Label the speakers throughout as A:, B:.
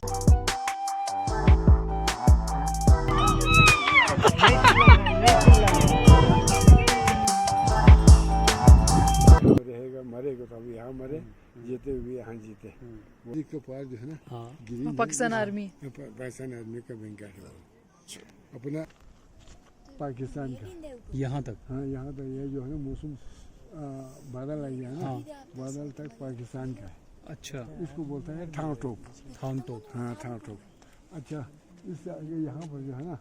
A: रहेगा मरेगा तो अभी यहाँ मरे, जीते हुए यहाँ जीते। मोदी के पास जो है ना,
B: पाकिस्तान आर्मी
A: पाकिस्तान आर्मी का बैंक है अपना, पाकिस्तान का
C: यहाँ तक।
A: हाँ यहाँ तक ये जो है ना मौसम बादल आ गया ना, बादल तक पाकिस्तान का है।
C: अच्छा,
A: इसको बोलते हैं थांग टोप।
C: थांग टोप।
A: हाँ थांग टोप। अच्छा, इससे आगे यहाँ पर जो है ना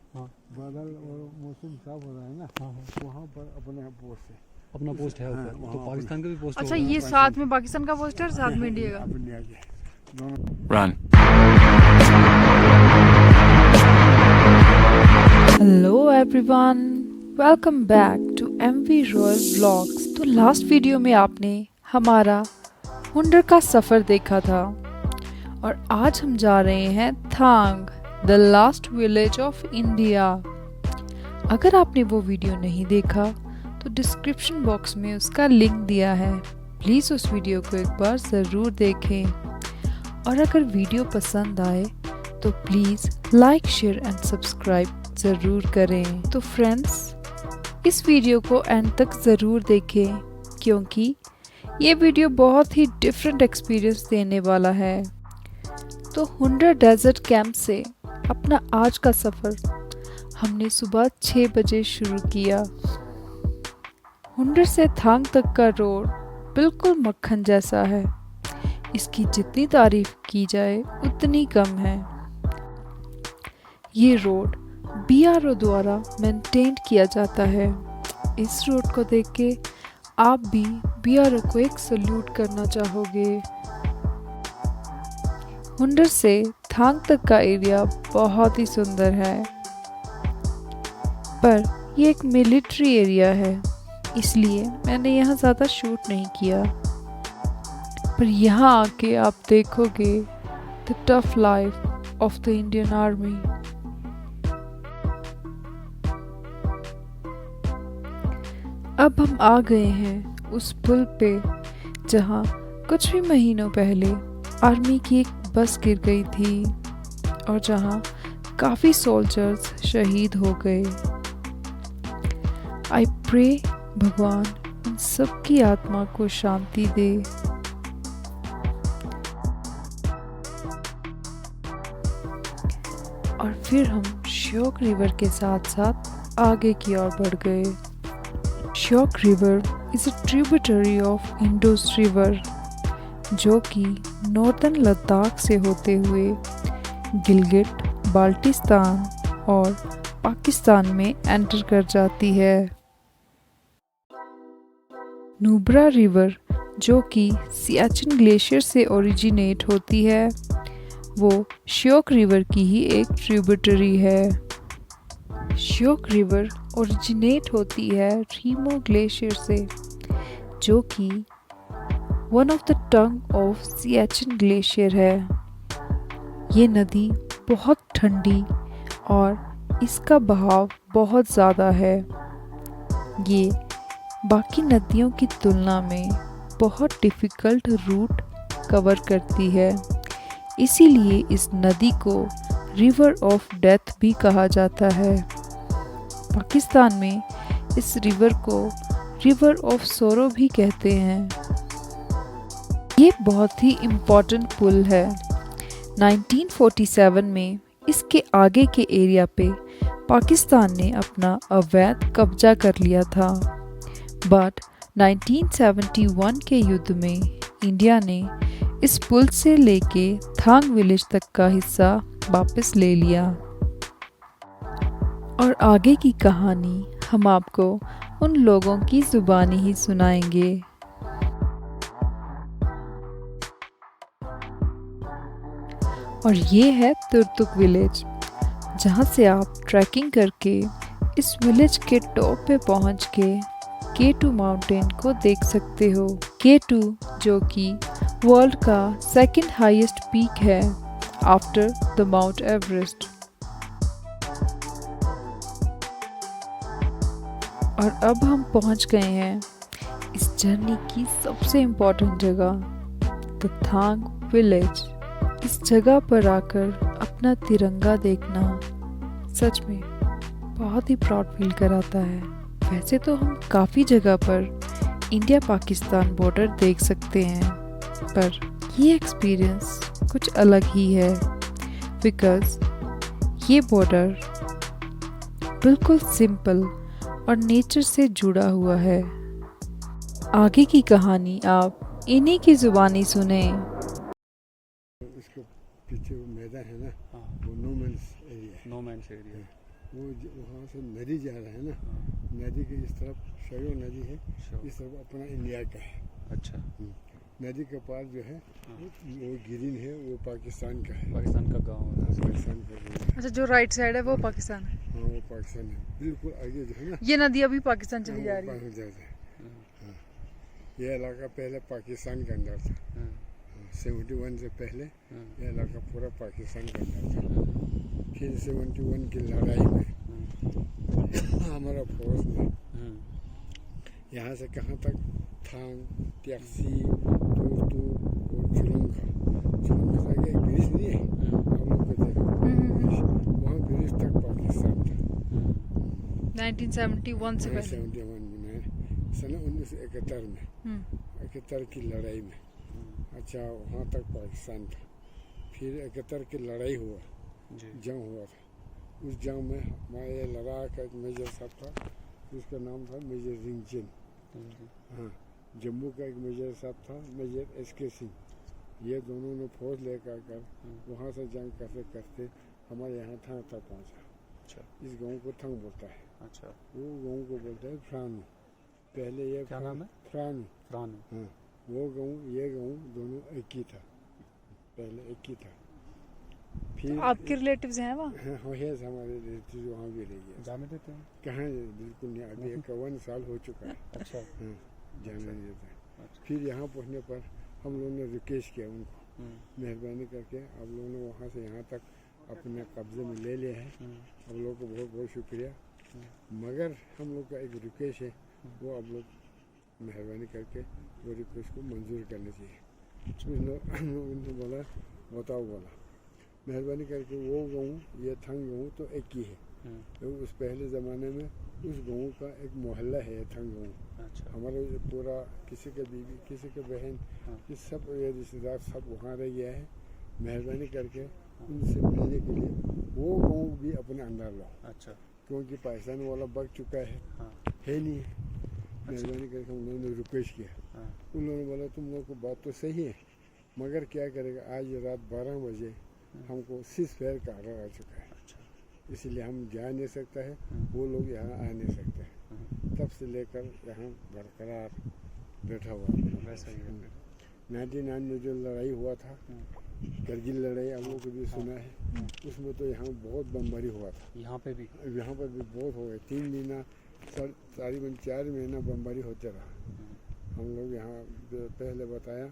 A: बादल और मौसम साफ हो रहा है ना, वहाँ पर अपने पोस्ट है,
C: अपना पोस्ट है ऊपर। तो पाकिस्तान का भी पोस्ट
B: अच्छा, ये साथ में पाकिस्तान का पोस्ट है और साथ में इंडिया का।
A: इंडिया के दोनों।
D: Run.
B: Hello everyone, welcome back to MV royal vlogs. तो लास्ट वीडियो में आपने हमारा हुंडर का सफ़र देखा था और आज हम जा रहे हैं Thang, the last village of India. अगर आपने वो वीडियो नहीं देखा तो डिस्क्रिप्शन बॉक्स में उसका लिंक दिया है, प्लीज़ उस वीडियो को एक बार ज़रूर देखें। और अगर वीडियो पसंद आए तो please like, share and subscribe ज़रूर करें। तो फ्रेंड्स, इस वीडियो को एंड तक ज़रूर देखें क्योंकि ये वीडियो बहुत ही डिफरेंट एक्सपीरियंस देने वाला है। तो हुंडर डेजर्ट कैंप से अपना आज का सफ़र हमने सुबह 6 बजे शुरू किया। हुंडर से थांग तक का रोड बिल्कुल मक्खन जैसा है, इसकी जितनी तारीफ की जाए उतनी कम है। ये रोड BRO द्वारा मेंटेन किया जाता है। इस रोड को देख के आप भी BRO को एक सल्यूट करना चाहोगे। हुंडर से थांग तक का एरिया बहुत ही सुंदर है, पर ये एक मिलिट्री एरिया है, इसलिए मैंने यहाँ ज़्यादा शूट नहीं किया। पर यहाँ आके आप देखोगे the tough life of the Indian army. अब हम आ गए हैं उस पुल पे जहाँ कुछ ही महीनों पहले आर्मी की एक बस गिर गई थी और जहाँ काफ़ी सोल्जर्स शहीद हो गए। आई प्रे भगवान उन सबकी आत्मा को शांति दे। और फिर हम श्योक रिवर के साथ साथ आगे की ओर बढ़ गए। Shyok river is a tributary of Indus river जो कि नॉर्दर्न लद्दाख से होते हुए गिलगिट, बाल्टिस्तान और पाकिस्तान में एंटर कर जाती है। नुब्रा रिवर जो कि सियाचिन ग्लेशियर से ओरिजिनेट होती है, वो श्योक रिवर की ही एक ट्रिब्यूटरी है। श्योक रिवर ओरिजिनेट होती है रीमो ग्लेशियर से, जो कि one of the tongue of Siachen glacier है। ये नदी बहुत ठंडी और इसका बहाव बहुत ज़्यादा है। ये बाकी नदियों की तुलना में बहुत डिफ़िकल्ट रूट कवर करती है, इसीलिए इस नदी को रिवर ऑफ डेथ भी कहा जाता है। पाकिस्तान में इस रिवर को रिवर ऑफ सोरो भी कहते हैं। ये बहुत ही इम्पोर्टेंट पुल है। 1947 में इसके आगे के एरिया पे पाकिस्तान ने अपना अवैध कब्जा कर लिया था, बट 1971 के युद्ध में इंडिया ने इस पुल से लेके थांग विलेज तक का हिस्सा वापस ले लिया। और आगे की कहानी हम आपको उन लोगों की जुबानी ही सुनाएंगे। और ये है तुर्तुक विलेज, जहाँ से आप ट्रैकिंग करके इस विलेज के टॉप पे पहुँच के K2 माउंटेन को देख सकते हो। K2 जो कि वर्ल्ड का सेकंड हाईएस्ट पीक है आफ्टर द माउंट एवरेस्ट। और अब हम पहुंच गए हैं इस जर्नी की सबसे इम्पोर्टेंट जगह, द थांग विलेज। इस जगह पर आकर अपना तिरंगा देखना सच में बहुत ही प्राउड फील कराता है। वैसे तो हम काफ़ी जगह पर इंडिया पाकिस्तान बॉर्डर देख सकते हैं, पर ये एक्सपीरियंस कुछ अलग ही है, बिकॉज़ ये बॉर्डर बिल्कुल सिंपल और नेचर से जुड़ा हुआ है। आगे की कहानी आप इन्हीं की ज़ुबानी सुने।
A: उसके पीछे वो मैदान है ना,
C: हाँ
A: वो नो मैंस एरिया है।
C: नो मैंस एरिया
A: वो वहाँ से नदी जा रहा है ना, नदी के इस तरफ शयो नदी है, इस तरफ अपना इंडिया का है।
C: अच्छा
A: नदी के पास जो है वो ग्रीन है, वो पाकिस्तान का है।
C: पाकिस्तान का गांव है।
A: पाकिस्तान का गाँव है।
B: अच्छा, जो राइट साइड है वो पाकिस्तान है।
A: हाँ वो पाकिस्तान है, बिल्कुल आगे जो है ना,
B: ये नदी अभी पाकिस्तान चली जा रही है।
A: पहुँच जाता है। हाँ, ये इलाका पहले पाकिस्तान के अंदर था। 71 से पहले ये इलाका पूरा पाकिस्तान के अंदर था। फिर 71 की लड़ाई में हमारा फौज ने यहाँ से कहाँ तक थांग, त्याक्सी, तुर्तु और झुलंगा तक एक ब्रिज नहीं है, हम लोग को देखा वहाँ ब्रिज तक पाकिस्तान था।
B: 1971 से पहले।
A: 71 में सन 1971 में 71 की लड़ाई में, अच्छा वहाँ तक पाकिस्तान था। फिर 71 की लड़ाई हुआ, जंग हुआ था। उस जंग में हमारे लद्दाख का एक मेजर साहब था, उसका नाम था मेजर रिंगजिन। हाँ, जम्मू का एक मेजर साहब था, मेजर SK सिंह। ये दोनों ने फौज लेकर कर वहाँ से जंग करते करते हमारे यहाँ थांग तक पहुँचा।
C: अच्छा,
A: इस गांव को थांग बोलता है।
C: अच्छा,
A: वो गांव को बोलता है फ्रानू। पहले ये
C: क्या नाम है?
A: फ्रानू।
C: फ्रान।
A: हाँ, वो गांव ये गांव दोनों एक ही था, पहले एक ही था। फिर
B: आपके रिलेटिव्स हैं वहाँ?
A: हाँ है, हमारे रिलेटिव वहाँ भी रह गए।
C: जाने देते हैं?
A: कहाँ बिल्कुल नहीं, अभी 51 साल हो चुका है।
C: अच्छा,
A: हाँ, जाने नहीं देते।
C: अच्छा।
A: फिर यहाँ पहुँचने पर हम लोगों ने रिक्वेस्ट किया उनको, मेहरबानी करके आप लोगों ने वहाँ से यहाँ तक अपने कब्जे में ले लिया है, आप लोगों को बहुत बहुत शुक्रिया। मगर हम लोग का एक रिक्वेस्ट है, वो आप लोग मेहरबानी करके वो रिक्वेस्ट को मंजूर करना चाहिए। उन्होंने बोला बताओ, बोला मेहरबानी करके वो गाँव ये थंग गाँव तो एक ही है। तो उस पहले ज़माने में उस गाँव का एक मोहल्ला है थंग गाँव।
C: अच्छा,
A: हमारे पूरा किसी के बीवी, किसी के बहन, ये सब ये रिश्तेदार सब वहाँ रह गया है। मेहरबानी करके उनसे मिलने के लिए वो गाँव भी अपने अंदर लो।
C: अच्छा,
A: क्योंकि पाकिस्तान वाला बग चुका है, है नहीं है। मेहरबानी करके उन लोगों ने रिक्वेस्ट किया। उन लोगों ने बोला तुम लोग को बात तो सही है, मगर क्या करेगा, आज रात 12 बजे हमको सीज़फायर का ऑर्डर आ चुका है।
C: अच्छा,
A: इसलिए हम जा नहीं सकता है, वो लोग यहाँ आ नहीं सकते हैं। तब से लेकर यहाँ बरकरार बैठा हुआ है।
C: वैसा ही है।
A: 99 में जो लड़ाई हुआ था, करगिल लड़ाई, हम लोग को भी सुना है, उसमें तो यहाँ बहुत बमबारी हुआ था।
C: यहाँ पे भी?
A: यहाँ पर भी बहुत हो गए, 3 महीना तकरीबन 4 महीना बमबारी होते रहा। हम लोग यहाँ पहले बताया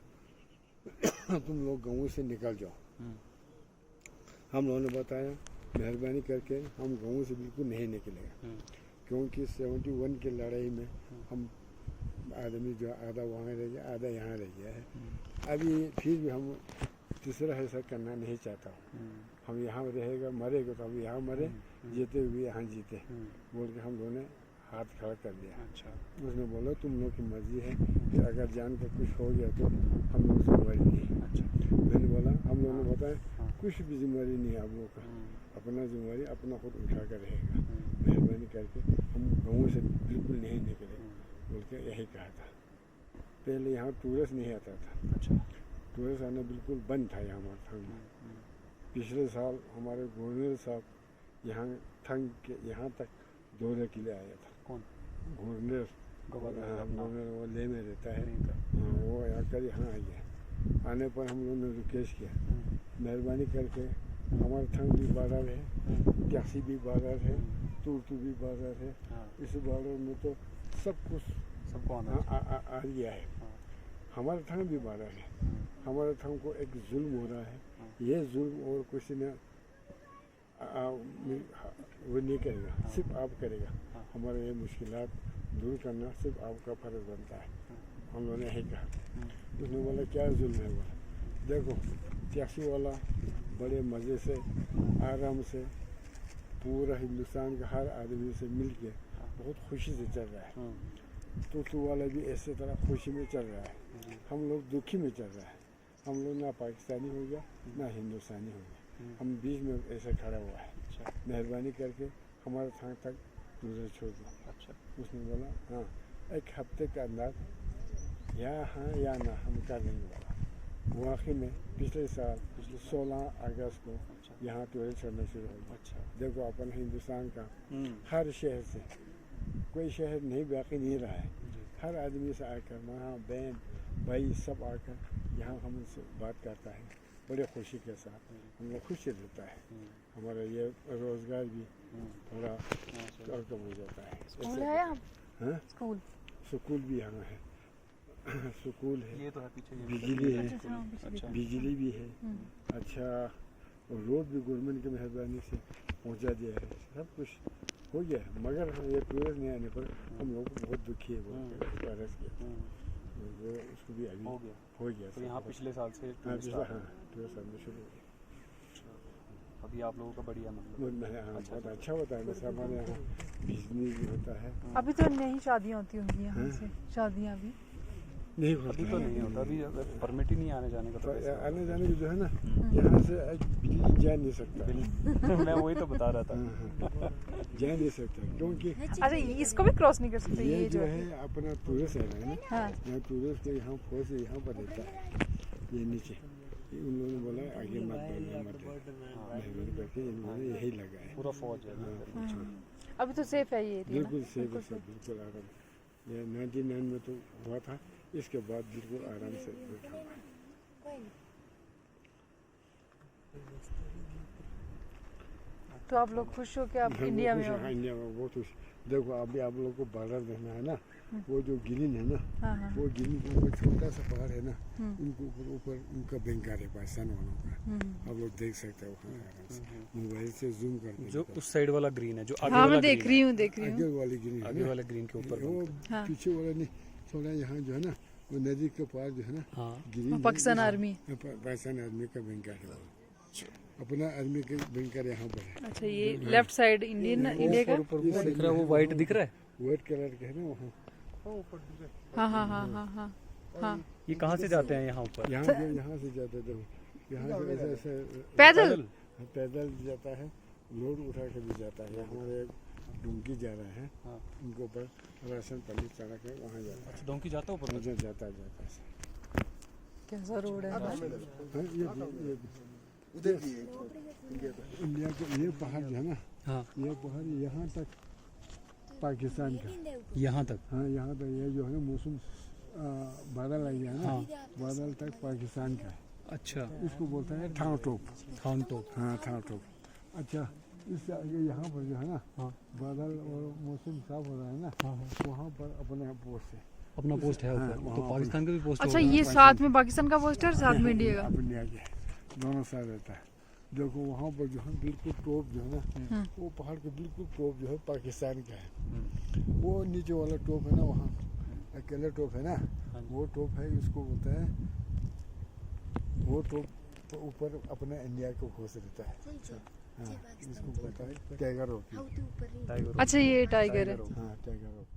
A: तुम लोग गाँव से निकल जाओ। हम लोगों ने बताया मेहरबानी करके हम गाँव से बिल्कुल नहीं निकलेगा, क्योंकि 71 की लड़ाई में हम आदमी जो आधा वहाँ रह गया, आधा यहाँ रह गया है। अभी फिर भी हम तीसरा ऐसा करना नहीं चाहता हूँ। हम यहाँ रहेगा, मरेगा तो हम यहाँ मरे, जीते हुए यहाँ जीते, बोल के हम लोगों ने हाथ खड़ा कर दिया।
C: अच्छा,
A: उसने बोला तुम लोग की मर्जी है कि अगर जान का कुछ हो गया तो हम लोग जिम्मेवारी नहीं।
C: अच्छा,
A: मैंने बोला हम लोगों ने बताया कुछ भी जिम्मेवारी नहीं है आप लोगों का, अपना जिम्मेवारी अपना खुद उठा कर रहेगा। मेहरबानी करके हम गाँव से बिल्कुल नहीं निकले बोल के यही कहा था। पहले यहाँ टूरिस्ट नहीं आता था।
C: अच्छा,
A: टूरिस्ट आना बिल्कुल बंद था यहाँ थंग। पिछले साल हमारे गवर्नर साहब यहाँ थंग के यहाँ तक दौरे के लिए आया था।
C: कौन?
A: गवर्नर। गवर्नर वो ले में रहता है,
C: नहीं,
A: वो आकर यहाँ आ गया। आने पर हम लोगों ने रिक्वेस्ट किया मेहरबानी करके हमारे थंग भी बाजार है, त्यासी भी बाजार है, तुर्तु भी बाजार है। इस बाजार में तो सब कुछ
C: सबको
A: आ गया है। हमारे थंग भी बाजार है। हमारे थंग को एक जुल्म हो रहा है, ये जुल्म और किसी ने वो नहीं करेगा, सिर्फ आप करेगा। हमारे ये मुश्किलात दूर करना सिर्फ आपका फर्ज बनता है। हम लोगों ने यही कहा। उसने बोला क्या जुल्म है? बोला देखो टैक्सी वाला बड़े मज़े से आराम से पूरा हिंदुस्तान का हर आदमी से मिल के बहुत खुशी से चल रहा है। टोटो वाला भी ऐसे तरह खुशी में चल रहा है। हम लोग दुखी में चल रहा है। हम लोग ना पाकिस्तानी हो गया ना हिंदुस्तानी हो गया, हम बीच में ऐसे खड़ा हुआ है। मेहरबानी करके हमारे थान तक मुझे छोड़ दो। अच्छा, उसने बोला हाँ 1 हफ्ते के अंदर या हाँ या ना हम कर देंगे बोला। वाकई में पिछले साल 16 अगस्त को यहाँ टूरिस्ट करना शुरू हो गया। अच्छा, देखो अपन हिंदुस्तान का हर शहर से कोई शहर नहीं बाकी नहीं रहा है। हर आदमी से आकर माँ बहन भाई सब आकर यहाँ हमसे बात करता है बड़े खुशी के साथ। हम लोग खुश रहता है। हमारा ये रोज़गार भी थोड़ा कम हो जाता है।
D: स्कूल है यहाँ?
A: हाँ, स्कूल भी यहाँ है। स्कूल है,
C: ये तो है पीछे,
A: बिजली है,
C: अच्छा।
A: बिजली भी है। अच्छा, और रोड भी गवर्नमेंट की मेहरबानी से पहुँचा दिया है। सब कुछ हो गया है, मगर हम ये टूरिस्ट नहीं आने पर हम लोग बहुत दुखी है। वो अरेस्ट किया वो उसको भी अभी हो गया।
C: तो यहाँ पिछले साल से
A: हाँ टूरिस्ट आने शुरू हो गया।
C: अभी आप लोगों का बढ़िया मतलब
A: बहुत अच्छा होता है। जैसे हमारे यहाँ बिजली भी होता है।
D: अभी तो नहीं शादियाँ होती होंगी यहाँ से, शादियाँ भी
A: नहीं
C: अभी
A: होता
C: तो नहीं होता, अभी परमिट ही नहीं आने जाने का। तो
A: आने जाने की जो है ना यहाँ से बिजली जा नहीं सकता।
C: मैं वही तो बता रहा था।
A: जा नहीं सकता क्योंकि
D: अच्छा इसको भी क्रॉस नहीं कर सकते।
A: ये जो है अपना टूरिस्ट है ना,
D: हाँ।
A: यहाँ टूरिस्ट के यहाँ फोर्स यहाँ पर रहता है। ये नीचे उन लोगों ने बोला आगे मत बढ़ना मत मेहरबानी करके इन्होंने यही लगा है।
C: पूरा फौज है।
D: अभी तो सेफ है ये एरिया ना?
A: बिल्कुल सेफ है, सब बिल्कुल आराम। ये 99 में तो हुआ था, इसके बाद बिल्कुल आराम से बैठा हुआ है।
D: तो आप लोग खुश हो कि आप इंडिया में हो?
A: हाँ, इंडिया में बहुत खुश। देखो अभी आप लोग को बॉर्डर देखना है ना, वो जो गिरिन है ना,
D: हाँ।
A: वो गिरिन के ऊपर छोटा सा पहाड़ है ना, उनको ऊपर उनका बैंकर है पाकिस्तान वालों का। आप लोग देख सकते हो आराम से, मोबाइल से जूम करके।
C: जो उस साइड वाला ग्रीन है, जो आगे
D: हाँ
C: वाला
D: मैं देख रही हूँ
A: आगे वाली गिरिन है
C: आगे
A: ना,
C: वाले ग्रीन के ऊपर
A: वो
D: हाँ।
A: पीछे वाला नहीं, थोड़ा यहाँ जो है ना वो नदी के पार जो है ना
C: हाँ
A: गिरिन है,
D: पाकिस्तान आर्मी।
A: पाकिस्तान आर्मी का बैंकर है वो। अपना आर्मी के बैंकर यहाँ पर है।
D: अच्छा ये लेफ्ट साइड इंडिया का?
C: ऊपर वो दिख रहा है, वो वाइट दिख रहा है।
A: व्हाइट कलर के है ना वहाँ।
D: हाँ।
C: ये कहाँ से जाते हैं यहाँ ऊपर?
A: यहाँ से जाते थे, यहाँ से ऐसे ऐसे पैदल जाता है, लोड उठा के भी जाता है। हमारे एक डोंकी जा रहा है, उनके ऊपर राशन पानी चढ़ा के वहाँ जाता है।
C: अच्छा, डोंकी जाता है ऊपर?
A: उधर जाता है।
D: कैसा रोड है?
A: हाँ, ये उधर इंडिया के ये पहाड़ जो है ना,
C: हाँ
A: ये पहाड़ यहाँ तक पाकिस्तान का,
C: यहाँ तक।
A: हाँ यहाँ तक। ये जो है ना मौसम बादल आ गया ना, बादल तक पाकिस्तान का है।
C: अच्छा,
A: इसको बोलते हैं थान टॉप।
C: थान टॉप।
A: हाँ थान टॉप। अच्छा, इससे आगे यहाँ पर जो है ना बादल और मौसम साफ हो रहा है ना, वहाँ पर अपने पोस्ट है,
C: अपना पोस्ट है ऊपर। तो पाकिस्तान का भी पोस्ट
D: अच्छा ये साथ में पाकिस्तान का पोस्टर, साथ में इंडिया का?
A: इंडिया के दोनों साइड रहता है। देखो वहाँ पर जो है बिल्कुल टॉप जो है ना, वो पहाड़ के बिल्कुल टॉप जो है पाकिस्तान का है। वो नीचे वाला टॉप है ना, वहाँ अकेले टॉप है ना, वो टॉप है, इसको बोलते हैं वो टॉप ऊपर अपने इंडिया को घोष रहता है। हाँ, इसको बोलता है टाइगर रॉक।
D: अच्छा ये टाइगर है।
A: हाँ टाइगर रॉक।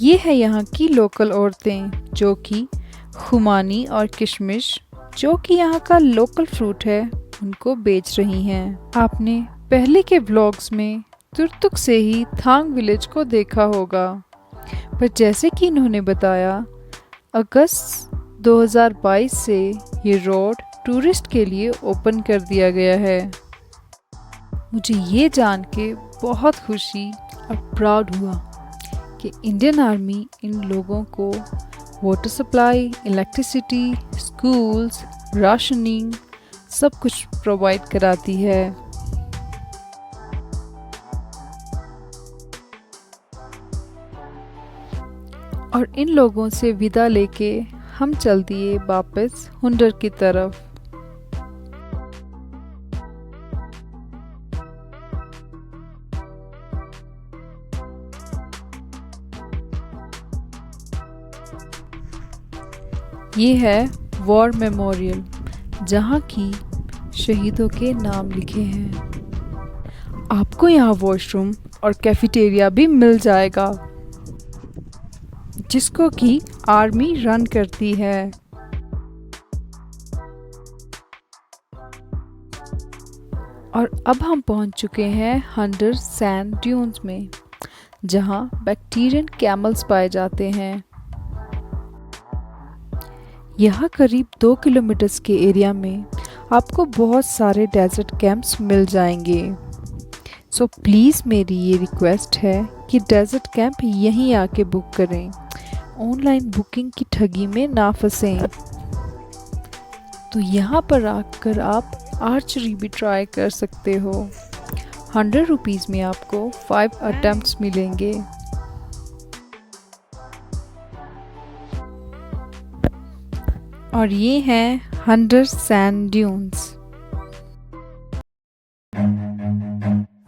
B: ये है यहाँ की लोकल औरतें जो कि खुमानी और किशमिश, जो कि यहाँ का लोकल फ्रूट है, उनको बेच रही हैं। आपने पहले के व्लॉग्स में तुर्तुक से ही थांग विलेज को देखा होगा, पर जैसे कि इन्होंने बताया अगस्त 2022 से ये रोड टूरिस्ट के लिए ओपन कर दिया गया है। मुझे ये जान के बहुत खुशी और प्राउड हुआ कि इंडियन आर्मी इन लोगों को water supply, electricity, schools, rationing सब कुछ प्रोवाइड कराती है। और इन लोगों से विदा लेके हम चल दिए वापस हुंडर की तरफ। ये है वॉर मेमोरियल, जहाँ की शहीदों के नाम लिखे हैं। आपको यहाँ वॉशरूम और कैफेटेरिया भी मिल जाएगा, जिसको कि आर्मी रन करती है। और अब हम पहुंच चुके हैं हंटर सैंड ड्यून्स में, जहां बैक्टीरियन कैमल्स पाए जाते हैं। यहाँ करीब 2 किलोमीटर के एरिया में आपको बहुत सारे डेजर्ट कैंप्स मिल जाएंगे। सो प्लीज़ मेरी ये रिक्वेस्ट है कि डेजर्ट कैंप यहीं आके बुक करें, ऑनलाइन बुकिंग की ठगी में ना फंसें। तो यहाँ पर आकर आप आर्चरी भी ट्राई कर सकते हो। 100 रुपीज़ में आपको 5 अटेम्प्ट्स मिलेंगे। और ये हैं Hunter sand dunes.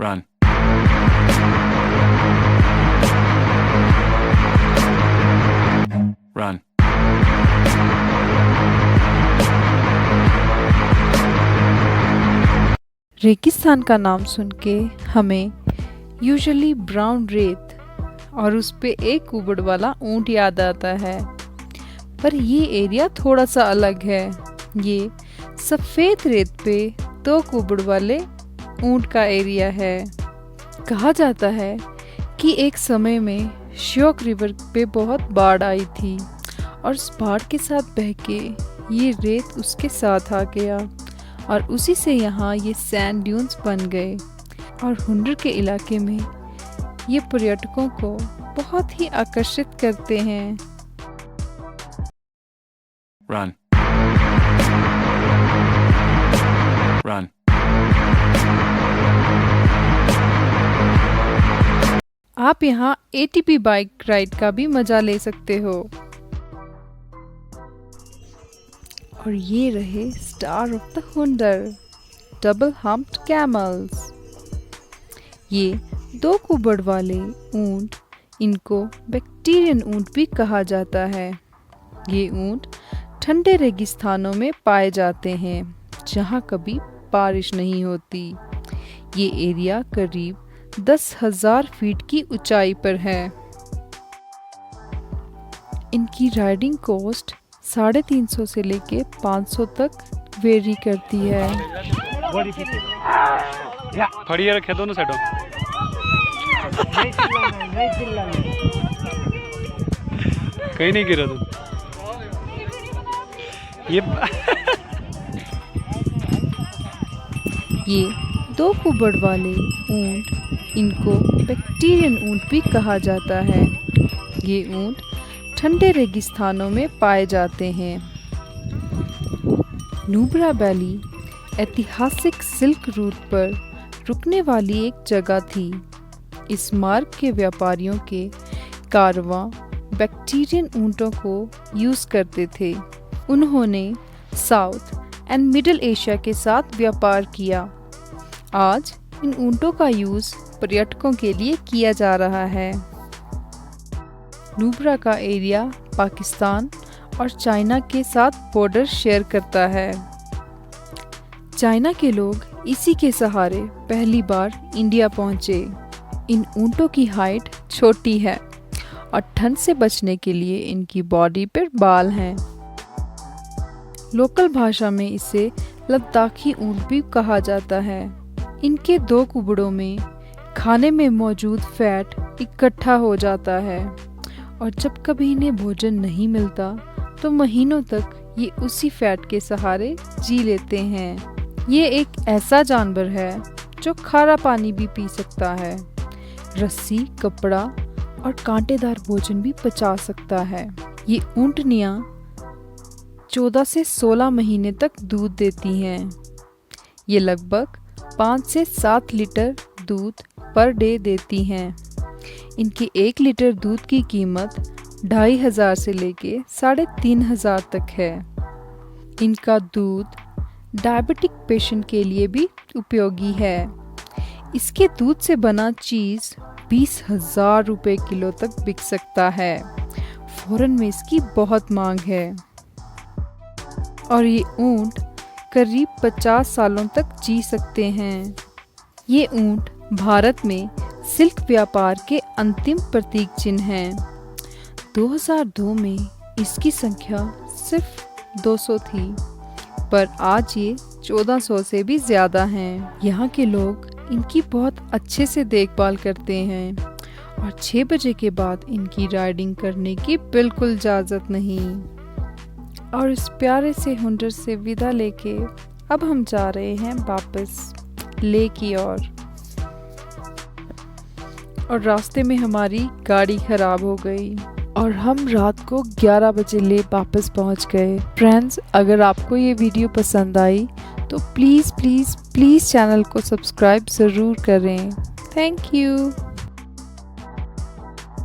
E: Run. Run.
B: रेगिस्तान का नाम सुन के हमें यूजुअली ब्राउन रेत और उस पे एक कुबड़ वाला ऊंट याद आता है, पर ये एरिया थोड़ा सा अलग है। ये सफ़ेद रेत पे 2 कुबड़ वाले ऊंट का एरिया है। कहा जाता है कि एक समय में श्योक रिवर पे बहुत बाढ़ आई थी और उस बाढ़ के साथ बह के ये रेत उसके साथ आ गया और उसी से यहाँ ये सैंड ड्यून्स बन गए। और हुंडर के इलाके में ये पर्यटकों को बहुत ही आकर्षित करते हैं।
E: Run. Run.
B: आप यहाँ ATP बाइक राइड का भी मजा ले सकते हो। और ये रहे star of the Hunder, double humped camels. ये 2 कुबड़ वाले ऊंट, इनको बैक्टीरियन ऊंट भी कहा जाता है। ये ऊंट ठंडे रेगिस्तानों में पाए जाते हैं, जहाँ कभी बारिश नहीं होती। ये एरिया करीब 10,000 फीट की ऊंचाई पर है। इनकी राइडिंग कॉस्ट 350 से लेके 500 तक वेरी करती है।
C: फड़िए रखे दोनों साइडों। कहीं नहीं गिरा तुम।
B: ये 2 कुबड़ वाले ऊंट, इनको बैक्टीरियन ऊंट भी कहा जाता है। ये ऊंट ठंडे रेगिस्तानों में पाए जाते हैं। नुब्रा वैली ऐतिहासिक सिल्क रूट पर रुकने वाली एक जगह थी। इस मार्ग के व्यापारियों के कारवां बैक्टीरियन ऊंटों को यूज़ करते थे। उन्होंने साउथ एंड मिडिल एशिया के साथ व्यापार किया। आज इन ऊंटों का यूज़ पर्यटकों के लिए किया जा रहा है। नुब्रा का एरिया पाकिस्तान और चाइना के साथ बॉर्डर शेयर करता है। चाइना के लोग इसी के सहारे पहली बार इंडिया पहुंचे। इन ऊंटों की हाइट छोटी है और ठंड से बचने के लिए इनकी बॉडी पर बाल हैं। लोकल भाषा में इसे लद्दाखी ऊंट भी कहा जाता है। इनके 2 कुबड़ों में खाने में मौजूद फैट इकट्ठा हो जाता है और जब कभी इन्हें भोजन नहीं मिलता तो महीनों तक ये उसी फैट के सहारे जी लेते हैं। ये एक ऐसा जानवर है जो खारा पानी भी पी सकता है, रस्सी, कपड़ा और कांटेदार भोजन भी पचा सकता है। ये ऊंटनियाँ 14 से 16 महीने तक दूध देती हैं। ये लगभग 5 से 7 लीटर दूध पर डे देती हैं। इनके 1 लीटर दूध की कीमत 2,500 से लेके 3,500 तक है। इनका दूध डायबिटिक पेशेंट के लिए भी उपयोगी है। इसके दूध से बना चीज़ 20,000 रुपये किलो तक बिक सकता है। फॉरेन में इसकी बहुत मांग है। और ये ऊंट करीब 50 सालों तक जी सकते हैं। ये ऊंट भारत में सिल्क व्यापार के अंतिम प्रतीक चिन्ह हैं। 2002 में इसकी संख्या सिर्फ 200 थी, पर आज ये 1400 से भी ज़्यादा हैं। यहाँ के लोग इनकी बहुत अच्छे से देखभाल करते हैं और 6 बजे के बाद इनकी राइडिंग करने की बिल्कुल इजाज़त नहीं। और इस प्यारे से हुनर से विदा लेके अब हम जा रहे हैं वापस ले की ओर। और रास्ते में हमारी गाड़ी खराब हो गई और हम रात को 11 बजे ले वापस पहुंच गए। फ्रेंड्स, अगर आपको ये वीडियो पसंद आई तो प्लीज़ प्लीज़ प्लीज़ चैनल को सब्सक्राइब ज़रूर करें। Thank you.